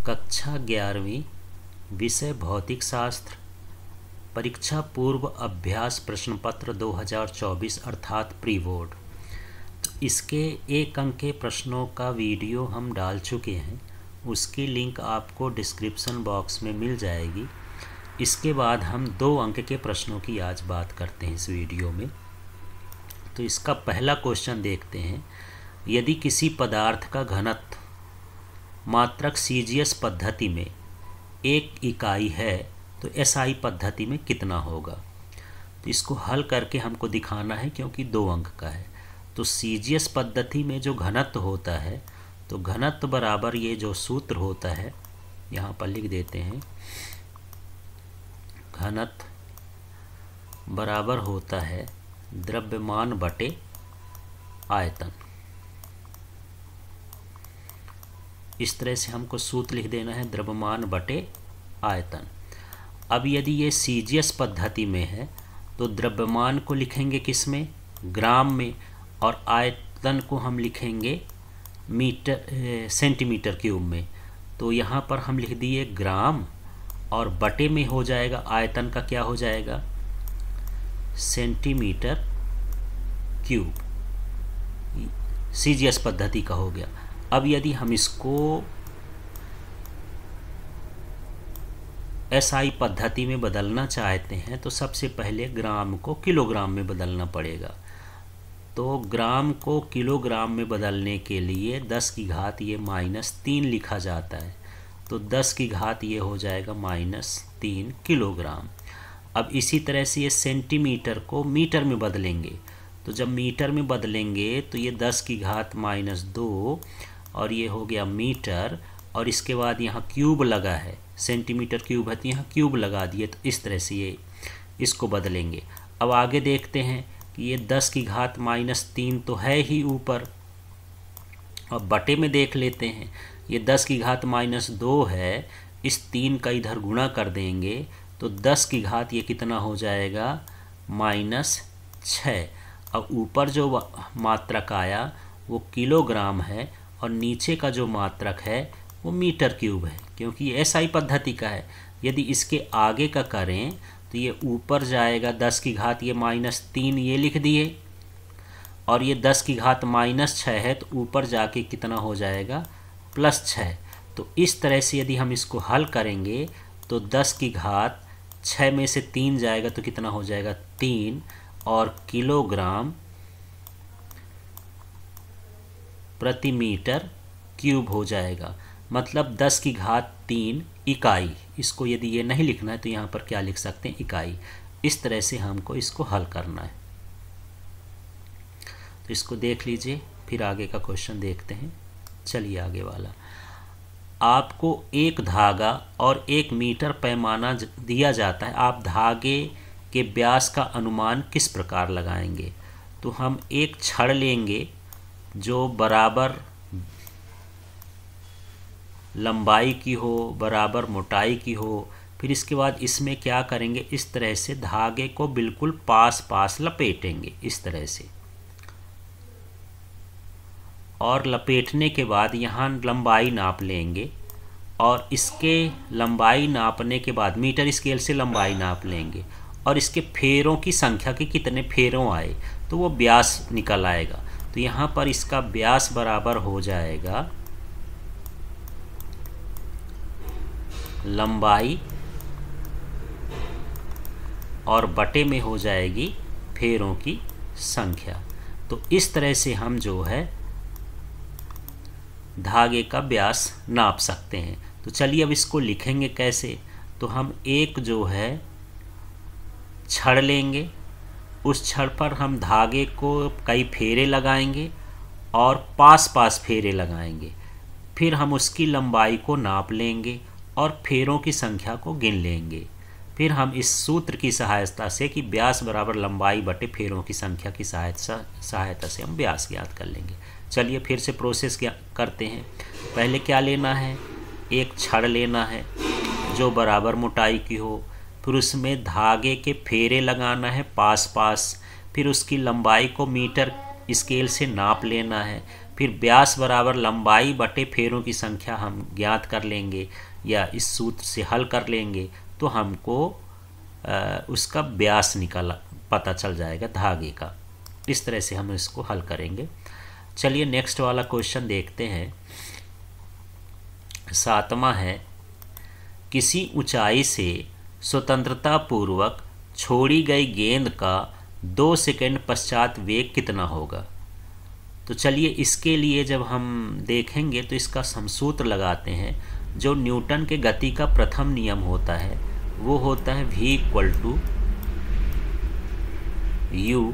कक्षा 11वीं विषय भौतिक शास्त्र परीक्षा पूर्व अभ्यास प्रश्न पत्र 2024 अर्थात प्री बोर्ड। तो इसके 1 अंक के प्रश्नों का वीडियो हम डाल चुके हैं, उसकी लिंक आपको डिस्क्रिप्शन बॉक्स में मिल जाएगी। इसके बाद हम 2 अंक के प्रश्नों की आज बात करते हैं इस वीडियो में। तो इसका पहला क्वेश्चन देखते हैं। यदि किसी पदार्थ का घनत्व मात्रक सीजीएस पद्धति में 1 इकाई है तो एसआई पद्धति में कितना होगा। तो इसको हल करके हमको दिखाना है क्योंकि 2 अंक का है। तो सीजीएस पद्धति में जो घनत्व होता है तो घनत्व बराबर ये जो सूत्र होता है यहाँ पर लिख देते हैं। घनत्व बराबर होता है द्रव्यमान बटे आयतन। इस तरह से हमको सूत्र लिख देना है, द्रव्यमान बटे आयतन। अब यदि ये सीजीएस पद्धति में है तो द्रव्यमान को लिखेंगे किस में, ग्राम में, और आयतन को हम लिखेंगे सेंटीमीटर क्यूब में। तो यहाँ पर हम लिख दिए ग्राम और बटे में हो जाएगा आयतन का क्या हो जाएगा, सेंटीमीटर क्यूब। सीजीएस पद्धति का हो गया। अब यदि हम इसको एसआई पद्धति में बदलना चाहते हैं तो सबसे पहले ग्राम को किलोग्राम में बदलना पड़ेगा। तो ग्राम को किलोग्राम में बदलने के लिए 10 की घात ये -3 लिखा जाता है। तो 10 की घात ये हो जाएगा -3 किलोग्राम। अब इसी तरह से ये सेंटीमीटर को मीटर में बदलेंगे। तो जब मीटर में बदलेंगे तो ये 10 की घात -2 और ये हो गया मीटर, और इसके बाद यहाँ क्यूब लगा है, सेंटीमीटर क्यूब है तो यहाँ क्यूब लगा दिए। तो इस तरह से ये इसको बदलेंगे। अब आगे देखते हैं कि ये 10 की घात -3 तो है ही ऊपर। अब बटे में देख लेते हैं, ये 10 की घात -2 है, इस 3 का इधर गुणा कर देंगे तो 10 की घात ये कितना हो जाएगा -6। अब ऊपर जो मात्रक आया वो किलोग्राम है और नीचे का जो मात्रक है वो मीटर क्यूब है, क्योंकि ये एसआई पद्धति का है। यदि इसके आगे का करें तो ये ऊपर जाएगा 10 की घात ये -3 ये लिख दिए, और ये 10 की घात -6 है तो ऊपर जाके कितना हो जाएगा +6। तो इस तरह से यदि हम इसको हल करेंगे तो 10 की घात 6 में से 3 जाएगा तो कितना हो जाएगा 3, और किलोग्राम प्रति मीटर क्यूब हो जाएगा। मतलब 10 की घात 3 इकाई। इसको यदि ये नहीं लिखना है तो यहाँ पर क्या लिख सकते हैं, इकाई। इस तरह से हमको इसको हल करना है। तो इसको देख लीजिए, फिर आगे का क्वेश्चन देखते हैं। चलिए आगे वाला। आपको एक धागा और 1 मीटर पैमाना दिया जाता है, आप धागे के व्यास का अनुमान किस प्रकार लगाएंगे। तो हम एक छड़ लेंगे जो बराबर लंबाई की हो, बराबर मोटाई की हो। फिर इसके बाद इसमें क्या करेंगे, इस तरह से धागे को बिल्कुल पास पास लपेटेंगे इस तरह से, और लपेटने के बाद यहाँ लंबाई नाप लेंगे, और इसके लंबाई नापने के बाद मीटर स्केल से लंबाई नाप लेंगे, और इसके फेरों की संख्या के कितने फेरों आए तो वो व्यास निकल आएगा। तो यहाँ पर इसका व्यास बराबर हो जाएगा लंबाई और बटे में हो जाएगी फेरों की संख्या। तो इस तरह से हम जो है धागे का व्यास नाप सकते हैं। तो चलिए अब इसको लिखेंगे कैसे। तो हम एक जो है छड़ लेंगे, उस छड़ पर हम धागे को कई फेरे लगाएंगे और पास पास फेरे लगाएंगे। फिर हम उसकी लंबाई को नाप लेंगे और फेरों की संख्या को गिन लेंगे। फिर हम इस सूत्र की सहायता से कि व्यास बराबर लंबाई बटे फेरों की संख्या की सहायता से हम व्यास ज्ञात कर लेंगे। चलिए फिर से प्रोसेस क्या करते हैं। पहले क्या लेना है, एक छड़ लेना है जो बराबर मोटाई की हो, फिर उसमें धागे के फेरे लगाना है पास पास, फिर उसकी लंबाई को मीटर स्केल से नाप लेना है, फिर व्यास बराबर लंबाई बटे फेरों की संख्या हम ज्ञात कर लेंगे या इस सूत्र से हल कर लेंगे तो हमको उसका व्यास पता चल जाएगा धागे का। इस तरह से हम इसको हल करेंगे। चलिए नेक्स्ट वाला क्वेश्चन देखते हैं। 7वां है, किसी ऊंचाई से स्वतंत्रता पूर्वक छोड़ी गई गेंद का 2 सेकंड पश्चात वेग कितना होगा। तो चलिए इसके लिए जब हम देखेंगे तो इसका हम सूत्र लगाते हैं। जो न्यूटन के गति का प्रथम नियम होता है वो होता है v = u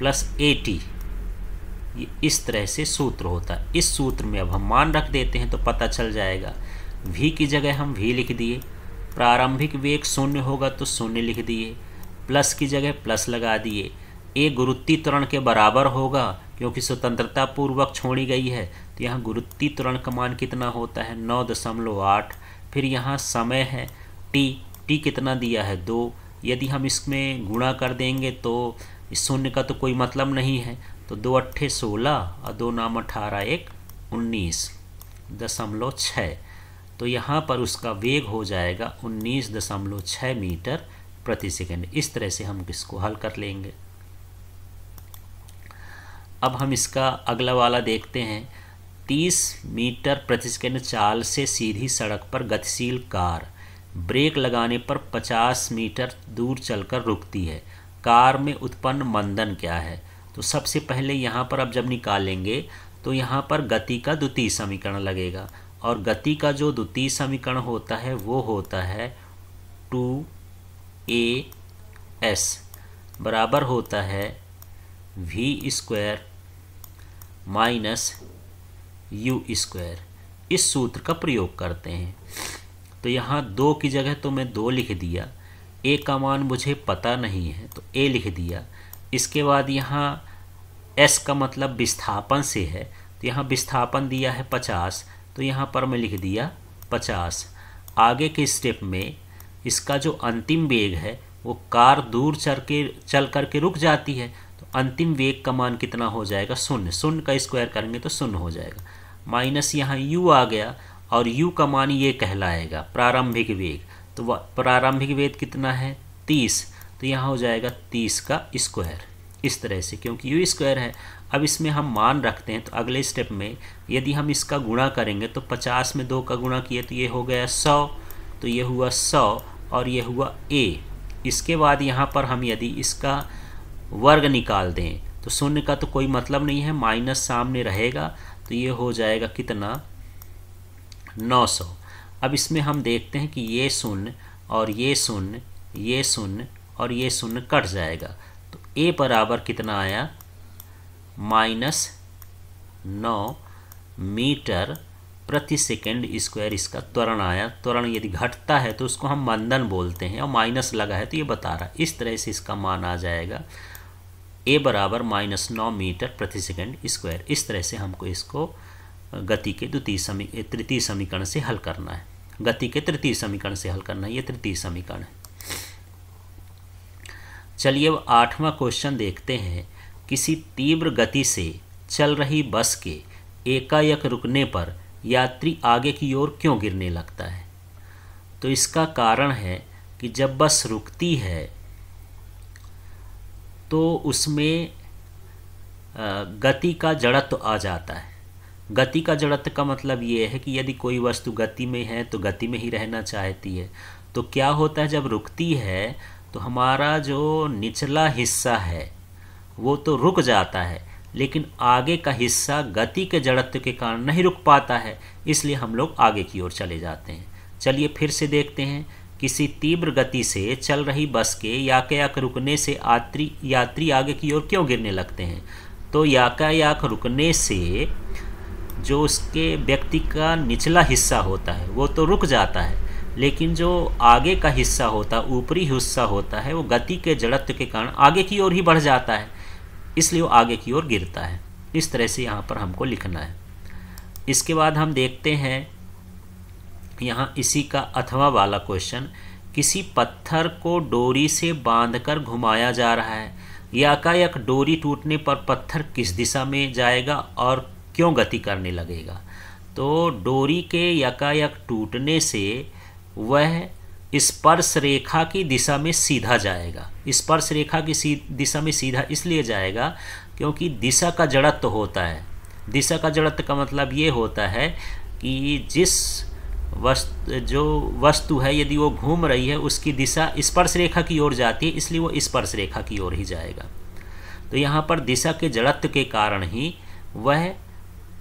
+ at। ये इस तरह से सूत्र होता है। इस सूत्र में अब हम मान रख देते हैं तो पता चल जाएगा। v की जगह हम v लिख दिए, प्रारंभिक वेग 0 होगा तो 0 लिख दिए, प्लस की जगह प्लस लगा दिए। ए गुरुत्वीय त्वरण के बराबर होगा क्योंकि स्वतंत्रता पूर्वक छोड़ी गई है, तो यहाँ गुरुत्वीय त्वरण का मान कितना होता है 9.8। फिर यहाँ समय है t कितना दिया है 2। यदि हम इसमें गुणा कर देंगे तो इस 0 का तो कोई मतलब नहीं है, तो 2 अट्ठे 16 और 2 नाम 18 1 19.6। तो यहाँ पर उसका वेग हो जाएगा 19.6 मीटर प्रति सेकंड। इस तरह से हम इसको हल कर लेंगे। अब हम इसका अगला वाला देखते हैं। 30 मीटर प्रति सेकंड चाल से सीधी सड़क पर गतिशील कार ब्रेक लगाने पर 50 मीटर दूर चलकर रुकती है। कार में उत्पन्न मंदन क्या है। तो सबसे पहले यहाँ पर अब जब निकालेंगे तो यहाँ पर गति का द्वितीय समीकरण लगेगा, और गति का जो द्वितीय समीकरण होता है वो होता है 2as बराबर होता है v² - u²। इस सूत्र का प्रयोग करते हैं। तो यहाँ 2 की जगह तो मैं 2 लिख दिया, a का मान मुझे पता नहीं है तो a लिख दिया। इसके बाद यहाँ s का मतलब विस्थापन से है, तो यहाँ विस्थापन दिया है 50, तो यहाँ पर मैं लिख दिया 50। आगे के स्टेप में इसका जो अंतिम वेग है वो कार दूर चल करके रुक जाती है, तो अंतिम वेग का मान कितना हो जाएगा 0। 0 का स्क्वायर करेंगे तो 0 हो जाएगा। माइनस यहाँ u आ गया, और u का मान ये कहलाएगा प्रारंभिक वेग। तो प्रारंभिक वेग कितना है 30, तो यहाँ हो जाएगा 30 का स्क्वायर। इस तरह से क्योंकि u² है। अब इसमें हम मान रखते हैं, तो अगले स्टेप में यदि हम इसका गुणा करेंगे तो 50 में 2 का गुणा किए तो ये हो गया 100, तो ये हुआ 100 और ये हुआ a। इसके बाद यहाँ पर हम यदि इसका वर्ग निकाल दें तो 0 का तो कोई मतलब नहीं है, माइनस सामने रहेगा, तो ये हो जाएगा कितना 900। अब इसमें हम देखते हैं कि ये 0 और ये 0, ये 0 और ये 0 कट जाएगा, तो a बराबर कितना आया -9 मीटर प्रति सेकंड स्क्वायर इसका त्वरण आया। त्वरण यदि घटता है तो उसको हम मंदन बोलते हैं, और माइनस लगा है तो ये बता रहा है। इस तरह से इसका मान आ जाएगा a बराबर -9 मीटर प्रति सेकंड स्क्वायर। इस तरह से हमको इसको गति के तृतीय समीकरण से हल करना है। गति के तृतीय समीकरण से हल करना है, ये तृतीय समीकरण है। चलिए अब 8वां क्वेश्चन देखते हैं। किसी तीव्र गति से चल रही बस के एकाएक रुकने पर यात्री आगे की ओर क्यों गिरने लगता है। तो इसका कारण है कि जब बस रुकती है तो उसमें गति का जड़त्व आ जाता है। गति का जड़त्व का मतलब ये है कि यदि कोई वस्तु गति में है तो गति में ही रहना चाहती है। तो क्या होता है, जब रुकती है तो हमारा जो निचला हिस्सा है वो तो रुक जाता है, लेकिन आगे का हिस्सा गति के जड़त्व के कारण नहीं रुक पाता है, इसलिए हम लोग आगे की ओर चले जाते हैं। चलिए फिर से देखते हैं। किसी तीव्र गति से चल रही बस के यातायात रुकने से यात्री आगे की ओर क्यों गिरने लगते हैं। तो यातायात रुकने से जो उसके व्यक्ति का निचला हिस्सा होता है वो तो रुक जाता है, लेकिन जो आगे का हिस्सा होता है, ऊपरी हिस्सा होता है, वो गति के जड़त्व के कारण आगे की ओर ही बढ़ जाता है, इसलिए वो आगे की ओर गिरता है। इस तरह से यहाँ पर हमको लिखना है। इसके बाद हम देखते हैं यहाँ इसी का 8वां वाला क्वेश्चन। किसी पत्थर को डोरी से बांधकर घुमाया जा रहा है। यकायक डोरी टूटने पर पत्थर किस दिशा में जाएगा और क्यों गति करने लगेगा? तो डोरी के यकायक टूटने से वह स्पर्श रेखा की दिशा में सीधा जाएगा। स्पर्श रेखा की दिशा में सीधा इसलिए जाएगा क्योंकि दिशा का जड़त्व होता है। दिशा का जड़त्व का मतलब ये होता है कि जिस वस्तु है यदि वो घूम रही है उसकी दिशा स्पर्श रेखा की ओर जाती है, इसलिए वो स्पर्श रेखा की ओर ही जाएगा। तो यहाँ पर दिशा के जड़त्व के कारण ही वह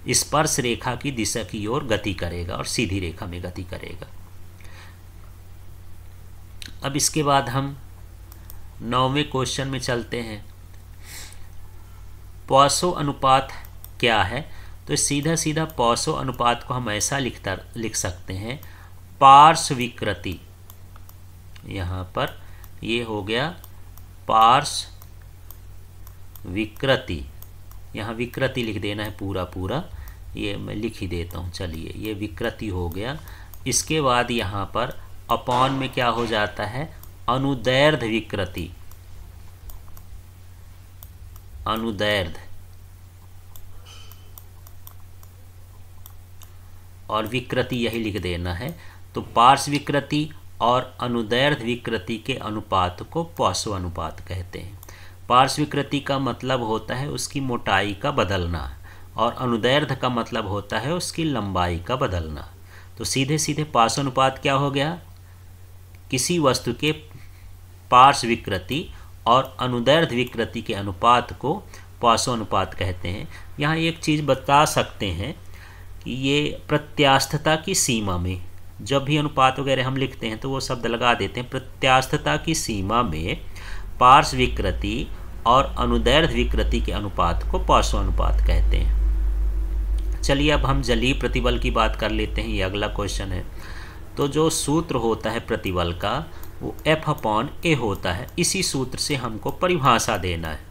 स्पर्श रेखा की दिशा की ओर गति करेगा और सीधी रेखा में गति करेगा। अब इसके बाद हम 9वें क्वेश्चन में चलते हैं। पॉसो अनुपात क्या है? तो सीधा सीधा पॉसो अनुपात को हम ऐसा लिख सकते हैं, पार्श्व विकृति। यहाँ पर ये हो गया पार्श्व विकृति, यहाँ विकृति लिख देना है पूरा पूरा, ये मैं लिख ही देता हूँ। चलिए, ये विकृति हो गया। इसके बाद यहाँ पर अपॉन में क्या हो जाता है? अनुदैर्ध्य विकृति। अनुदैर्ध्य और विकृति यही लिख देना है। तो पार्श्व विकृति और अनुदैर्ध्य विकृति के अनुपात को पॉसो अनुपात कहते हैं। पार्श्व विकृति का मतलब होता है उसकी मोटाई का बदलना और अनुदैर्ध्य का मतलब होता है उसकी लंबाई का बदलना। तो सीधे सीधे पॉसो अनुपात क्या हो गया? किसी वस्तु के पार्श्व विकृति और अनुदैर्ध्य विकृति के अनुपात को पॉसो अनुपात कहते हैं। यहाँ एक चीज़ बता सकते हैं कि ये प्रत्यास्थता की सीमा में, जब भी अनुपात वगैरह हम लिखते हैं तो वो शब्द लगा देते हैं। प्रत्यास्थता की सीमा में पार्श्व विकृति और अनुदैर्ध्य विकृति के अनुपात को पॉसो अनुपात कहते हैं। चलिए अब हम जलीय प्रतिबल की बात कर लेते हैं। ये अगला क्वेश्चन है। तो जो सूत्र होता है प्रतिबल का वो F/A होता है। इसी सूत्र से हमको परिभाषा देना है।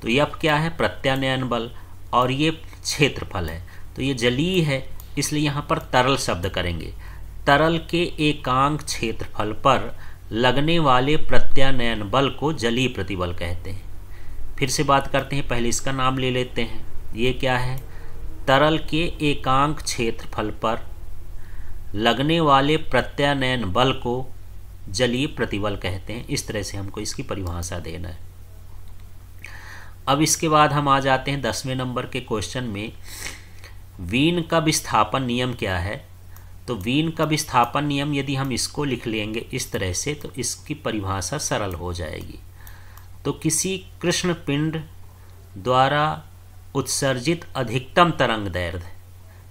तो F क्या है? प्रत्यानयन बल, और ये क्षेत्रफल है। तो ये जलीय है इसलिए यहाँ पर तरल शब्द करेंगे। तरल के एकांक क्षेत्रफल पर लगने वाले प्रत्यानयन बल को जलीय प्रतिबल कहते हैं। फिर से बात करते हैं, पहले इसका नाम ले लेते हैं। ये क्या है? तरल के एकांक क्षेत्रफल पर लगने वाले प्रत्यानयन बल को जलीय प्रतिबल कहते हैं। इस तरह से हमको इसकी परिभाषा देना है। अब इसके बाद हम आ जाते हैं 10वें नंबर के क्वेश्चन में। वीन का विस्थापन नियम क्या है? तो वीन का विस्थापन नियम यदि हम इसको लिख लेंगे इस तरह से तो इसकी परिभाषा सरल हो जाएगी। तो किसी कृष्ण पिंड द्वारा उत्सर्जित अधिकतम तरंग दैर्ध्य,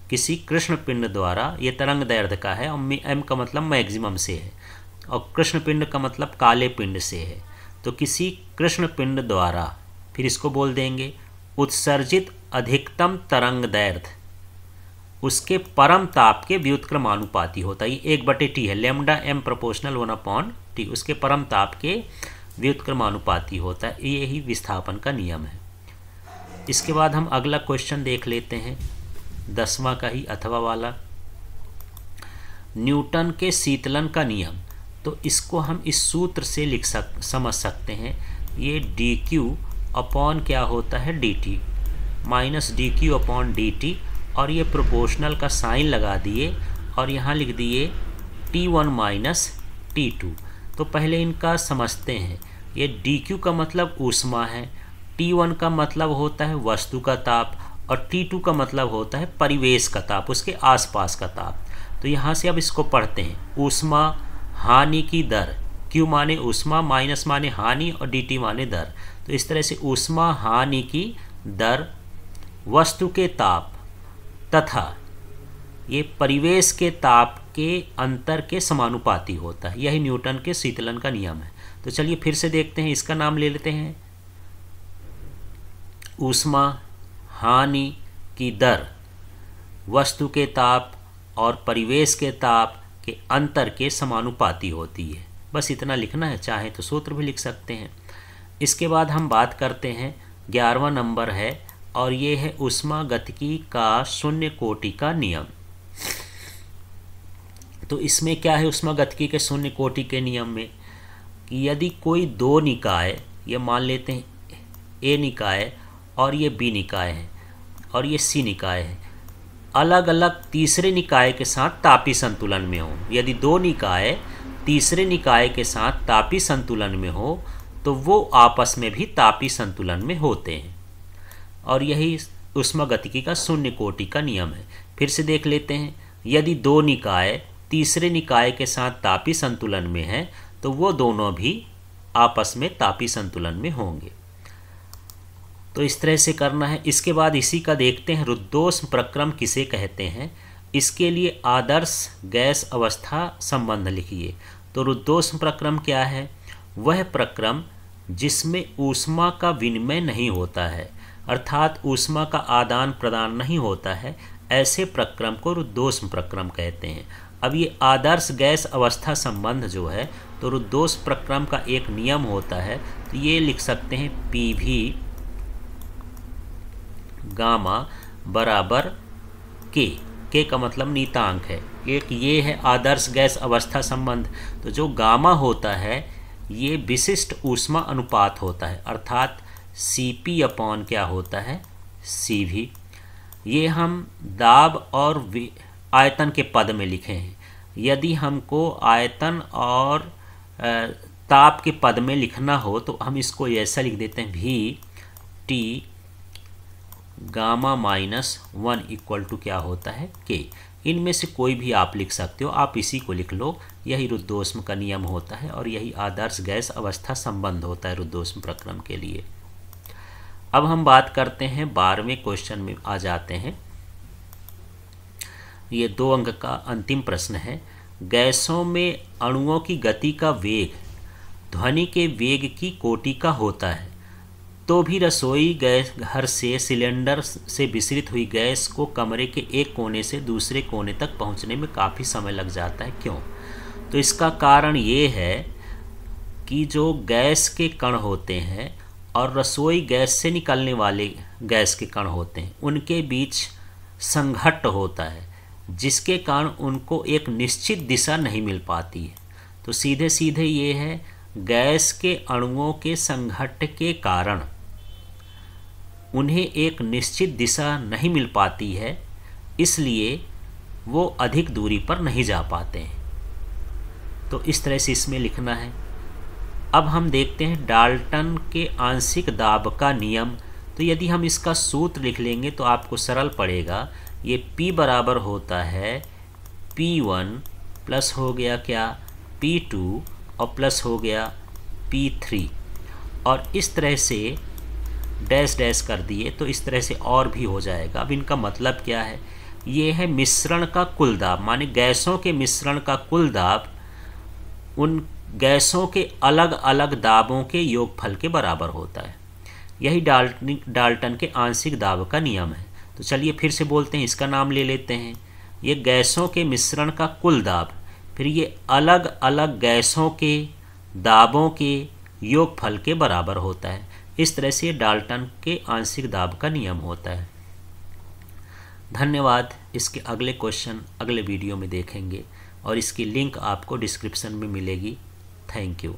किसी कृष्ण पिंड द्वारा, ये तरंग दैर्ध्य का है और एम का मतलब मैक्सिमम से है और कृष्ण पिंड का मतलब काले पिंड से है। तो किसी कृष्ण पिंड द्वारा, फिर इसको बोल देंगे उत्सर्जित अधिकतम तरंग दैर्ध्य उसके परम ताप के व्युत्क्रमानुपाती होता है। ये 1/T है, लैम्डा m प्रोपोर्शनल 1/T, उसके परम ताप के व्युत्क्रमानुपाती होता है। यही विस्थापन का नियम है। इसके बाद हम अगला क्वेश्चन देख लेते हैं, 10वां का ही अथवा वाला। न्यूटन के शीतलन का नियम। तो इसको हम इस सूत्र से समझ सकते हैं। ये dq अपॉन क्या होता है? dt minus dq upon dt, और ये प्रोपोर्शनल का साइन लगा दिए और यहाँ लिख दिए T1 माइनस T2। तो पहले इनका समझते हैं। ये dq का मतलब ऊष्मा है, T1 का मतलब होता है वस्तु का ताप और T2 का मतलब होता है परिवेश का ताप, उसके आसपास का ताप। तो यहाँ से अब इसको पढ़ते हैं। ऊष्मा हानि की दर, Q माने ऊष्मा, माइनस माने हानि और dt माने दर। तो इस तरह से ऊष्मा हानि की दर वस्तु के ताप तथा ये परिवेश के ताप के अंतर के समानुपाती होता है। यही न्यूटन के शीतलन का नियम है। तो चलिए फिर से देखते हैं, इसका नाम ले लेते हैं। ऊष्मा हानि की दर वस्तु के ताप और परिवेश के ताप के अंतर के समानुपाती होती है। बस इतना लिखना है, चाहे तो सूत्र भी लिख सकते हैं। इसके बाद हम बात करते हैं, 11वां नंबर है और ये है ऊष्मागतिकी का शून्य कोटि का नियम। तो इसमें क्या है ऊष्मागतिकी के शून्य कोटि के नियम में? कि यदि कोई दो निकाय, ये मान लेते हैं ए निकाय और ये बी निकाय है और ये सी निकाय है, अलग अलग तीसरे निकाय के साथ तापी संतुलन में हो, यदि दो निकाय तीसरे निकाय के साथ तापी संतुलन में हो तो वो आपस में भी तापी संतुलन में होते हैं, और यही ऊष्मागतिकी का शून्य कोटि का नियम है। फिर से देख लेते हैं, यदि दो निकाय तीसरे निकाय के साथ तापी संतुलन में है तो वो दोनों भी आपस में तापी संतुलन में होंगे। तो इस तरह से करना है। इसके बाद इसी का देखते हैं, रुद्धोष्म प्रक्रम किसे कहते हैं। इसके लिए आदर्श गैस अवस्था संबंध लिखिए। तो रुद्धोष्म प्रक्रम क्या है? वह प्रक्रम जिसमें ऊष्मा का विनिमय नहीं होता है, अर्थात ऊष्मा का आदान प्रदान नहीं होता है, ऐसे प्रक्रम को रुद्धोष्म प्रक्रम कहते हैं। अब ये आदर्श गैस अवस्था संबंध जो है, तो रुद्धोष्म प्रक्रम का एक नियम होता है, तो ये लिख सकते हैं PV गामा बराबर के का मतलब नीतांक है। एक ये है आदर्श गैस अवस्था संबंध। तो जो गामा होता है ये विशिष्ट ऊष्मा अनुपात होता है, अर्थात Cp अपॉन क्या होता है, Cv। ये हम दाब और आयतन के पद में लिखे हैं। यदि हमको आयतन और ताप के पद में लिखना हो तो हम इसको ऐसा लिख देते हैं, VT गामा -1 इक्वल टू क्या होता है, K। इनमें से कोई भी आप लिख सकते हो, आप इसी को लिख लो। यही रुद्धोष्म का नियम होता है और यही आदर्श गैस अवस्था संबंध होता है रुद्धोष्म प्रक्रम के लिए। अब हम बात करते हैं 12वें क्वेश्चन में आ जाते हैं। ये 2 अंक का अंतिम प्रश्न है। गैसों में अणुओं की गति का वेग ध्वनि के वेग की कोटि का होता है, तो भी रसोई गैस घर से सिलेंडर से विसरित हुई गैस को कमरे के एक कोने से दूसरे कोने तक पहुंचने में काफ़ी समय लग जाता है, क्यों? तो इसका कारण ये है कि जो गैस के कण होते हैं और रसोई गैस से निकलने वाले गैस के कण होते हैं, उनके बीच संघट्ट होता है, जिसके कारण उनको एक निश्चित दिशा नहीं मिल पाती है। तो सीधे सीधे ये है, गैस के अणुओं के संघट्ट के कारण उन्हें एक निश्चित दिशा नहीं मिल पाती है, इसलिए वो अधिक दूरी पर नहीं जा पाते हैं। तो इस तरह से इसमें लिखना है। अब हम देखते हैं डाल्टन के आंशिक दाब का नियम। तो यदि हम इसका सूत्र लिख लेंगे तो आपको सरल पड़ेगा। ये P बराबर होता है P1 प्लस हो गया क्या, P2 और प्लस हो गया P3, और इस तरह से डैश डैश कर दिए तो इस तरह से और भी हो जाएगा। अब इनका मतलब क्या है, ये है मिश्रण का कुल दाब, माने गैसों के मिश्रण का कुल दाब उन गैसों के अलग अलग दाबों के योगफल के बराबर होता है। यही डाल्टन के आंशिक दाब का नियम है। तो चलिए फिर से बोलते हैं, इसका नाम ले लेते हैं। ये गैसों के मिश्रण का कुल दाब, फिर ये अलग अलग गैसों के दाबों के योगफल के बराबर होता है। इस तरह से डाल्टन के आंशिक दाब का नियम होता है। धन्यवाद। इसके अगले क्वेश्चन अगले वीडियो में देखेंगे और इसकी लिंक आपको डिस्क्रिप्शन में मिलेगी। Thank you.